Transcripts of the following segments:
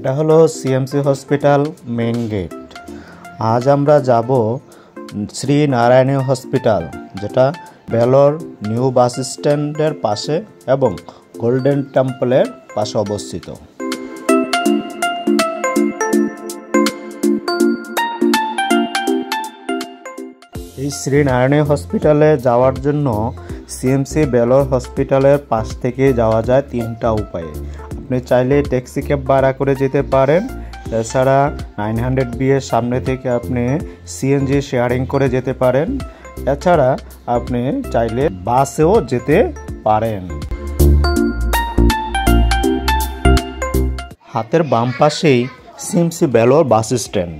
এটা হলো CMC hospital main gate. আজ আমরা যাব শ্রী নারায়ণী হসপিটাল, যেটা বেলোর নিউ বাস স্ট্যান্ডের পাশে এবং গোল্ডেন টেম্পলের পাশে অবস্থিত। এই শ্রী নারায়ণী হসপিটালে যাওয়ার জন্য সিএমসি বেলোর হসপিটালের পাশ থেকে যাওয়া যায় তিনটা উপায়ে। আপনি চাইলে ট্যাক্সি ক্যাব ভাড়া করে যেতে পারেন, এছাড়া 900B এর সামনে থেকে আপনি সিএনজি শেয়ারিং করে যেতে পারেন, এছাড়া আপনি চাইলে বাসেও যেতে পারেন। হাতের বাম পাশেই সিএমসি বেলোর বাস স্ট্যান্ড।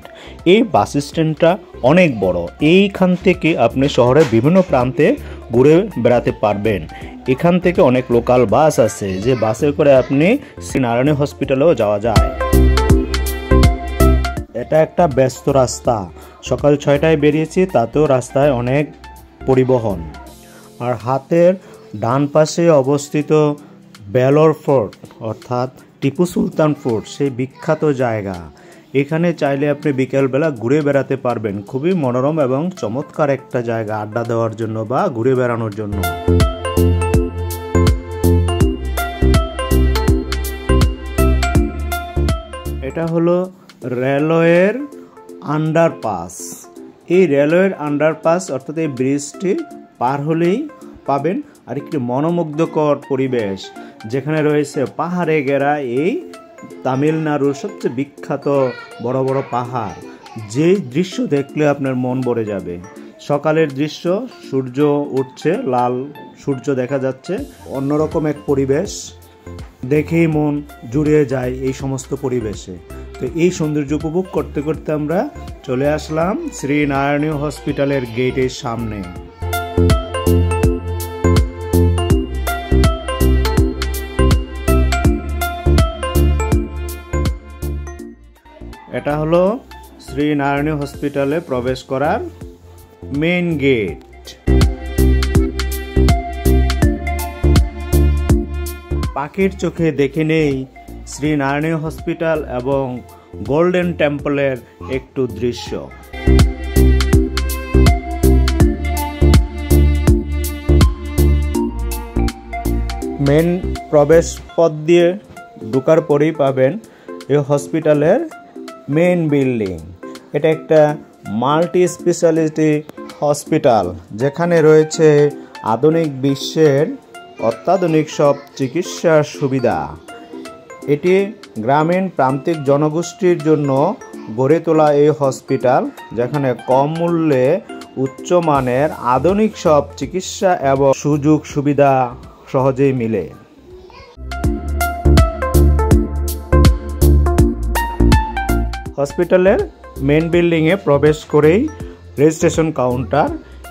এই বাস স্ট্যান্ডটা অনেক বড়। এইখান থেকে আপনি শহরের বিভিন্ন প্রান্তে ঘুরে বেড়াতে পারবেন। এখান থেকে অনেক লোকাল বাস আছে, যে বাসে করে আপনি শ্রী নারায়ণী হসপিটালেও যাওয়া যায়। এটা একটা ব্যস্ত রাস্তা। সকাল 6টায় বেরিয়েছি, তাতেও রাস্তায় অনেক পরিবহন। আর হাতের ডান পাশে অবস্থিত বেলোর ফোর্ট, অর্থাৎ টিপু সুলতান ফোর্ট, সেই বিখ্যাত জায়গা। এখানে চাইলে আপনি বিকেলবেলা ঘুরে বেড়াতে পারবেন। খুবই মনোরম এবং চমৎকার একটা জায়গা আড্ডা দেওয়ার জন্য বা ঘুরে বেড়ানোর জন্য। এটা হলো রেলওয়ের আন্ডারপাস। এই রেলওয়ের আন্ডারপাস অর্থাৎ এই ব্রিজটি পার হলেই পাবেন আরেকটি মনোমুগ্ধকর পরিবেশ, যেখানে রয়েছে পাহাড়ে ঘেরা এই তামিলনাড়ুর সবচেয়ে বিখ্যাত বড় বড় পাহাড়। যে দৃশ্য দেখলে আপনার মন ভরে যাবে। সকালের দৃশ্য, সূর্য উঠছে, লাল সূর্য দেখা যাচ্ছে, অন্যরকম এক পরিবেশ, দেখেই মন জুড়িয়ে যায় এই সমস্ত পরিবেশে। তো এই সৌন্দর্য উপভোগ করতে করতে আমরা চলে আসলাম শ্রী নারায়ণী হসপিটালের গেটের সামনে। এটা হলো শ্রী নারায়ণী হসপিটালে প্রবেশ করার মেইন গেট। পাখির চোখে দেখে নেই শ্রী নারায়ণী হসপিটাল এবং গোল্ডেন টেম্পলের একটু দৃশ্য। মেন প্রবেশ পথ দিয়ে ঢোকার পরেই পাবেন এই হসপিটালের মেইন বিল্ডিং। এটা একটা মাল্টি স্পেশালিটি হসপিটাল, যেখানে রয়েছে আধুনিক বিশ্বের অত্যাধুনিক সব চিকিৎসার সুবিধা। এটি গ্রামীণ প্রান্তিক জনগোষ্ঠীর জন্য গড়ে তোলা এই হসপিটাল, যেখানে কম মূল্যে উচ্চমানের আধুনিক সব চিকিৎসা এবং সুযোগ সুবিধা সহজেই মিলে। হসপিটালের মেন বিল্ডিংয়ে প্রবেশ করেই রেজিস্ট্রেশন কাউন্টার।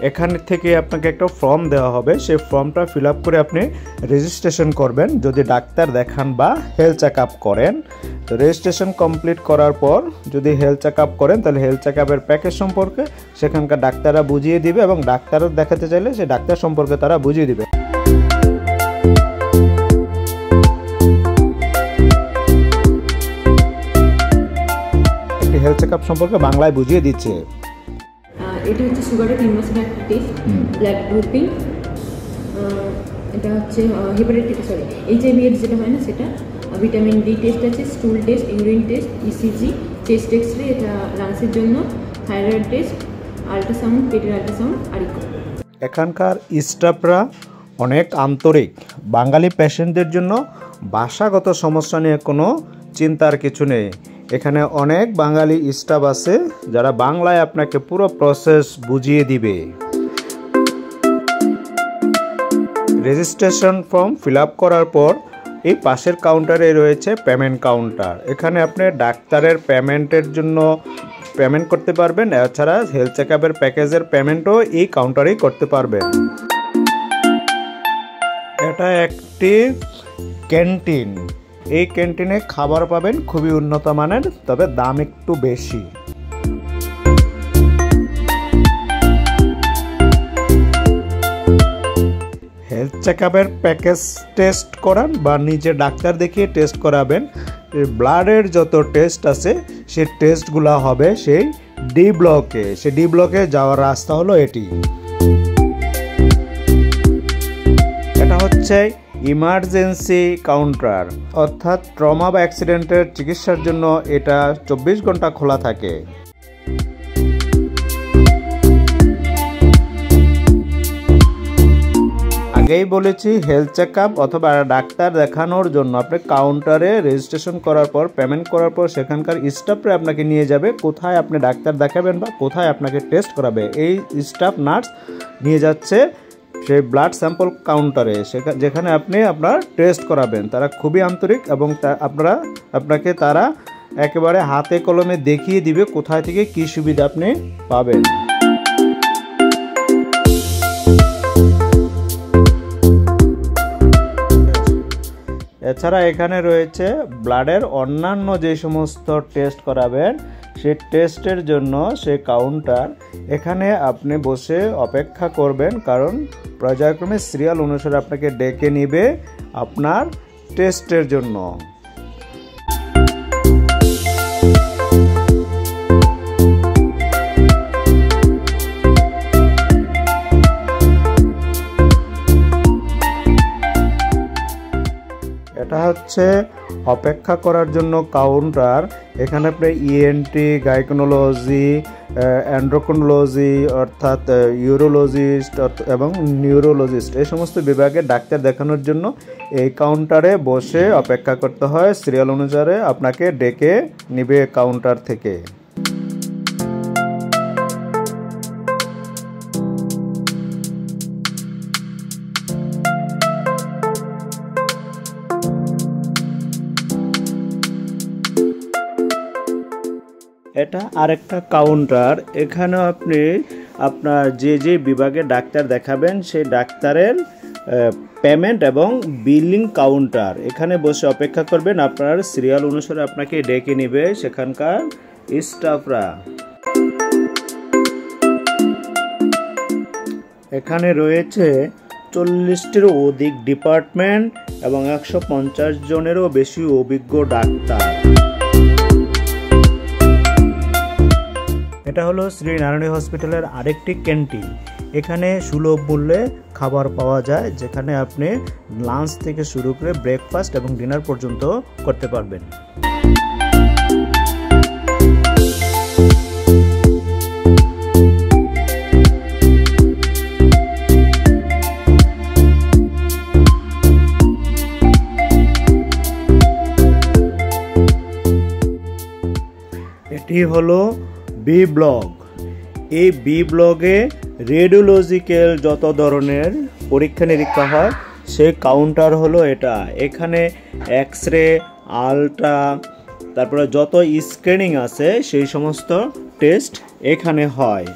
এখান থেকে আপনাকে একটা ফর্ম দেওয়া হবে, সেই ফর্মটা ফিল আপ করে আপনি রেজিস্ট্রেশন করবেন যদি ডাক্তার দেখান বা হেলথ চেক আপ করেন। তো রেজিস্ট্রেশন কমপ্লিট করার পর যদি হেলথ চেক আপ করেন, তাহলে হেলথ চেক আপের প্যাকেজ সম্পর্কে সেখানকার ডাক্তাররা বুঝিয়ে দিবে, এবং ডাক্তারও দেখাতে চাইলে সেই ডাক্তার সম্পর্কে তারা বুঝিয়ে দিবে। হেলথ চেক আপ সম্পর্কে বাংলায় বুঝিয়ে দিচ্ছে। এটা হচ্ছে সুগারের 3 মাসের একটা টেস্ট, ব্লাড গ্রুপিং, এটা হচ্ছে হেপাটাইটিস এইচআইভি এর যেটা হয় না সেটা, ভিটামিন ডি টেস্ট আছে, stool test, urine test, ECG, chest X-ray, এটা লাংসের জন্য, থাইরয়েড টেস্ট, আল্ট্রাসাউন্ড, পেটের আল্ট্রাসাউন্ড আর ইকো। এখানকার স্টাফরা অনেক আন্তরিক। বাঙালি পেশেন্টদের জন্য ভাষাগত সমস্যা নিয়ে কোনো চিন্তার কিছু নেই। এখানে অনেক বাঙালি স্টাফ আছে যারা বাংলায় আপনাকে পুরো প্রসেস বুঝিয়ে দিবে। রেজিস্ট্রেশন ফর্ম ফিল আপ করার পর এই পাশের কাউন্টারে রয়েছে পেমেন্ট কাউন্টার। এখানে আপনি ডাক্তারের পেমেন্টের জন্য পেমেন্ট করতে পারবেন, এছাড়া হেলথ চেক আপের প্যাকেজের পেমেন্টও এই কাউন্টারেই করতে পারবেন। এটা একটি ক্যান্টিন। এই ক্যান্টিনে খাবার পাবেন খুবই উন্নত মানের, তবে দাম একটু বেশি। হেলথ চেকআপের প্যাকেজ টেস্ট করান বা নিজে ডাক্তার দেখিয়ে টেস্ট করাবেন, ব্লাডের যত টেস্ট আছে সেই টেস্টগুলো হবে সেই ডি ব্লকে। সেই ডি ব্লকে যাওয়ার রাস্তা হলো এটি। এটা হচ্ছে ইমার্জেন্সি কাউন্টার, অর্থাৎ ট্রমা বা অ্যাক্সিডেন্টের চিকিৎসার জন্য এটা 24 ঘন্টা খোলা থাকে। আগেই বলেছি হেলথ চেকআপ অথবা ডাক্তার দেখানোর জন্য আপনি কাউন্টারে রেজিস্ট্রেশন করার পর পেমেন্ট করার পর সেখানকার স্টাফরা আপনাকে নিয়ে যাবে কোথায় আপনি ডাক্তার দেখাবেন বা কোথায় আপনাকে টেস্ট করাবে। এই স্টাফ নার্স নিয়ে যাচ্ছে সেই ব্লাড স্যাম্পল কাউন্টারে, যেখানে আপনি আপনার টেস্ট করাবেন। তারা খুবই আন্তরিক এবং আপনাকে তারা একেবারে হাতে কলমে দেখিয়ে দিবে কোথায় থেকে কী সুবিধা আপনি পাবেন। এছাড়া এখানে রয়েছে ব্লাডের অন্যান্য যে সমস্ত টেস্ট করাবেন সেই টেস্টের জন্য সে কাউন্টার। এখানে আপনি বসে অপেক্ষা করবেন, কারণ পর্যায়ক্রমে সিরিয়াল অনুসারে আপনাকে ডেকে নিবে আপনার টেস্টের জন্য। এটা হচ্ছে অপেক্ষা করার জন্য কাউন্টার। এখানে আপনি ইএনটি, গাইনোকোলজি, অ্যান্ড্রোক্রোনোলজি অর্থাৎ ইউরোলজিস্ট এবং নিউরোলজিস্ট এই সমস্ত বিভাগে ডাক্তার দেখানোর জন্য এই কাউন্টারে বসে অপেক্ষা করতে হয়। সিরিয়াল অনুসারে আপনাকে ডেকে নিবে কাউন্টার থেকে। এটা আরেকটা কাউন্টার। এখানে আপনি আপনার যে বিভাগে ডাক্তার দেখাবেন সেই ডাক্তারের পেমেন্ট এবং বিলিং কাউন্টার। এখানে বসে অপেক্ষা করবেন, আপনার সিরিয়াল অনুসারে আপনাকে ডেকে নেবে সেখানকার স্টাফরা। এখানে রয়েছে 40টিরও অধিক ডিপার্টমেন্ট এবং 150 জনেরও বেশি অভিজ্ঞ ডাক্তার। এটা হলো শ্রী নারায়ণী হসপিটালের আরেকটি ক্যান্টিন। এখানে সুলভ মূল্যে খাবার পাওয়া যায়, যেখানে আপনি লাঞ্চ থেকে শুরু করে ব্রেকফাস্ট এবং ডিনার পর্যন্ত করতে পারবেন। এটি হলো বি ব্লক। এই বি ব্লকে রেডিওলজিক্যাল যত ধরনের পরীক্ষা নিরীক্ষা হয় সেই কাউন্টার হলো এটা। এখানে এক্স-রে, আলট্রা, তারপরে যত স্ক্যানিং আছে সেই সমস্ত টেস্ট এখানে হয়।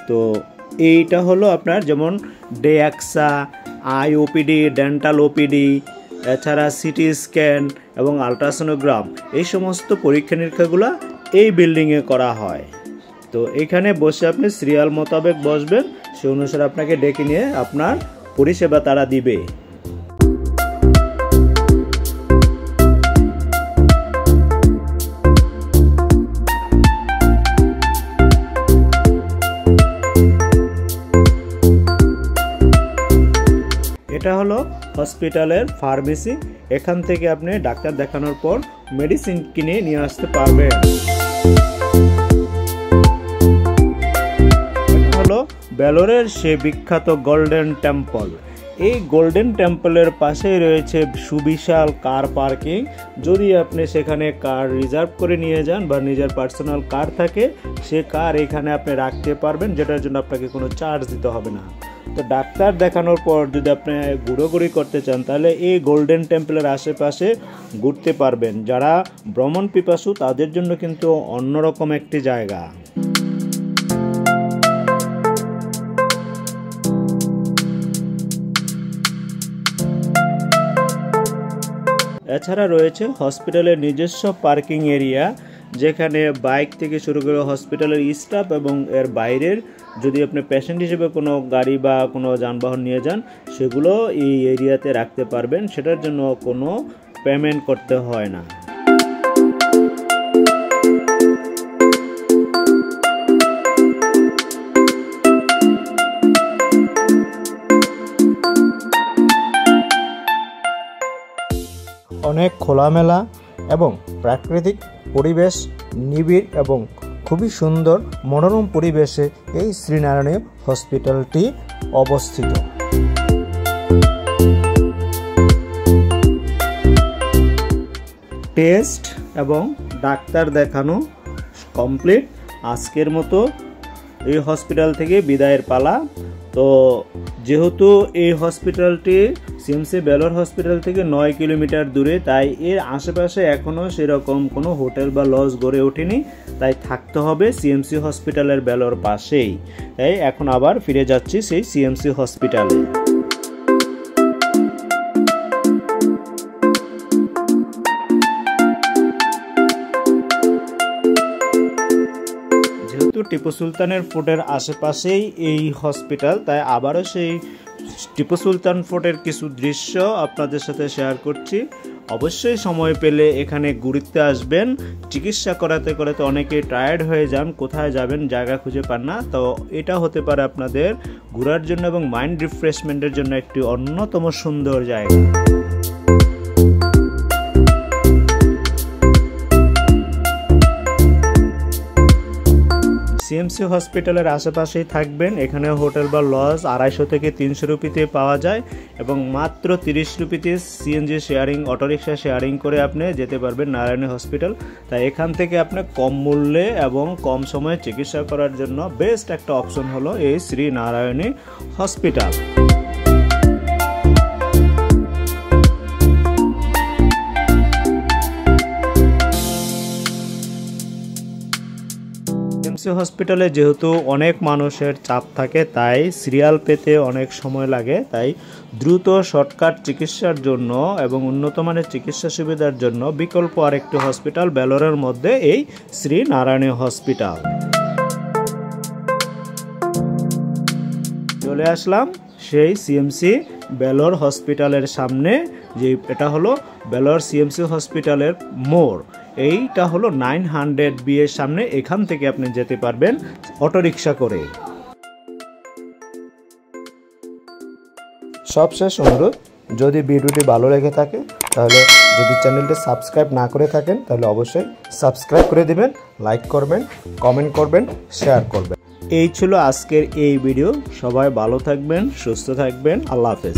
তো এইটা হলো আপনার যেমন ডেএক্সা, আই ওপিডি, ডেন্টাল ওপিডি, এছাড়া সিটি স্ক্যান এবং আলট্রাসোনোগ্রাম এই সমস্ত পরীক্ষা নিরীক্ষাগুলো এই বিল্ডিংয়ে করা হয়। তো এখানে বসে আপনি সিরিয়াল মোতাবেক বসবেন, সে অনুসারে আপনাকে ডেকে নিয়ে আপনার পরিষেবা তারা দিবে। এটা হলো হসপিটালের ফার্মেসি। এখান থেকে আপনি ডাক্তার দেখানোর পর মেডিসিন কিনে নিয়ে আসতে পারবেন। বেলোরের সে বিখ্যাত গোল্ডেন টেম্পল। এই গোল্ডেন টেম্পলের পাশেই রয়েছে সুবিশাল কার পার্কিং। যদি আপনি সেখানে কার রিজার্ভ করে নিয়ে যান বা নিজের পার্সোনাল কার থাকে, সে কার এখানে আপনি রাখতে পারবেন, যেটার জন্য আপনাকে কোনো চার্জ দিতে হবে না। তো ডাক্তার দেখানোর পর যদি আপনি ঘোরাঘুরি করতে চান তাহলে এই গোল্ডেন টেম্পলের আশেপাশে ঘুরতে পারবেন। যারা ভ্রমণ পিপাসু তাদের জন্য কিন্তু অন্যরকম একটি জায়গা। এছাড়া রয়েছে হসপিটালের নিজস্ব পার্কিং এরিয়া, যেখানে বাইক থেকে শুরু করে হসপিটালের স্টাফ এবং এর বাইরের যদি আপনি পেশেন্ট হিসেবে কোনো গাড়ি বা কোনো যানবাহন নিয়ে যান সেগুলো এই এরিয়াতে রাখতে পারবেন, সেটার জন্য কোনো পেমেন্ট করতে হয় না। অনেক খোলামেলা এবং প্রাকৃতিক পরিবেশ, নিবিড় এবং খুবই সুন্দর মনোরম পরিবেশে এই শ্রীনারায়ণী হসপিটালটি অবস্থিত। টেস্ট এবং ডাক্তার দেখানো কমপ্লিট। আজকের মতো এই হসপিটাল থেকে বিদায়ের পালা। তো যেহেতু এই হসপিটালটি সিএমসি বেলোর হসপিটাল থেকে 9 কিলোমিটার দূরে, তাই এর আশেপাশে এখনও সেরকম কোনো হোটেল বা লজ গড়ে ওঠেনি, তাই থাকতে হবে সিএমসি হসপিটালের বেলোর পাশেই। তাই এখন আবার ফিরে যাচ্ছি সেই সিএমসি হসপিটালে। যেহেতু টিপু সুলতানের ফোর্টের আশেপাশেই এই হসপিটাল, তাই আবারও সেই টিপু সুলতান ফোর্টের কিছু দৃশ্য আপনাদের সাথে শেয়ার করছি। অবশ্যই সময় পেলে এখানে ঘুরতে আসবেন। চিকিৎসা করাতে করাতে অনেকে টায়ার্ড হয়ে যান, কোথায় যাবেন জায়গা খুঁজে পান না, তো এটা হতে পারে আপনাদের ঘোরার জন্য এবং মাইন্ড রিফ্রেশমেন্টের জন্য একটি অন্যতম সুন্দর জায়গা। সিএমসি হসপিটালের আশেপাশেই থাকবেন। এখানে হোটেল বা লজ 250 থেকে 300 রুপিতে পাওয়া যায় এবং মাত্র 30 রুপিতে সিএনজি শেয়ারিং, অটোরিকশা শেয়ারিং করে আপনি যেতে পারবেন নারায়ণী হসপিটাল। তাই এখান থেকে আপনি কম মূল্যে এবং কম সময়ে চিকিৎসা করার জন্য বেস্ট একটা অপশন হলো এই শ্রী নারায়ণী হসপিটাল। সিএমসি হসপিটালে যেহেতু অনেক মানুষের চাপ থাকে, তাই সিরিয়াল পেতে অনেক সময় লাগে। তাই দ্রুত শর্টকাট চিকিৎসার জন্য এবং উন্নত মানের চিকিৎসা সুবিধার জন্য বিকল্প আরেকটি হসপিটাল বেলোরের মধ্যে এই শ্রী নারায়ণী হসপিটাল। চলে আসলাম সেই সিএমসি বেলোর হসপিটালের সামনে, যে এটা হলো বেলোর সিএমসি হসপিটালের মোড়। এইটা হলো 900B এর সামনে। এখান থেকে আপনি যেতে পারবেন অটোরিকশা করে। সবশেষ অনুরোধ, যদি ভিডিওটি ভালো লেগে থাকে তাহলে যদি চ্যানেলটি সাবস্ক্রাইব না করে থাকেন তাহলে অবশ্যই সাবস্ক্রাইব করে দিবেন, লাইক করবেন, কমেন্ট করবেন, শেয়ার করবেন। এই ছিল আজকের এই ভিডিও। সবাই ভালো থাকবেন, সুস্থ থাকবেন। আল্লাহ হাফেজ।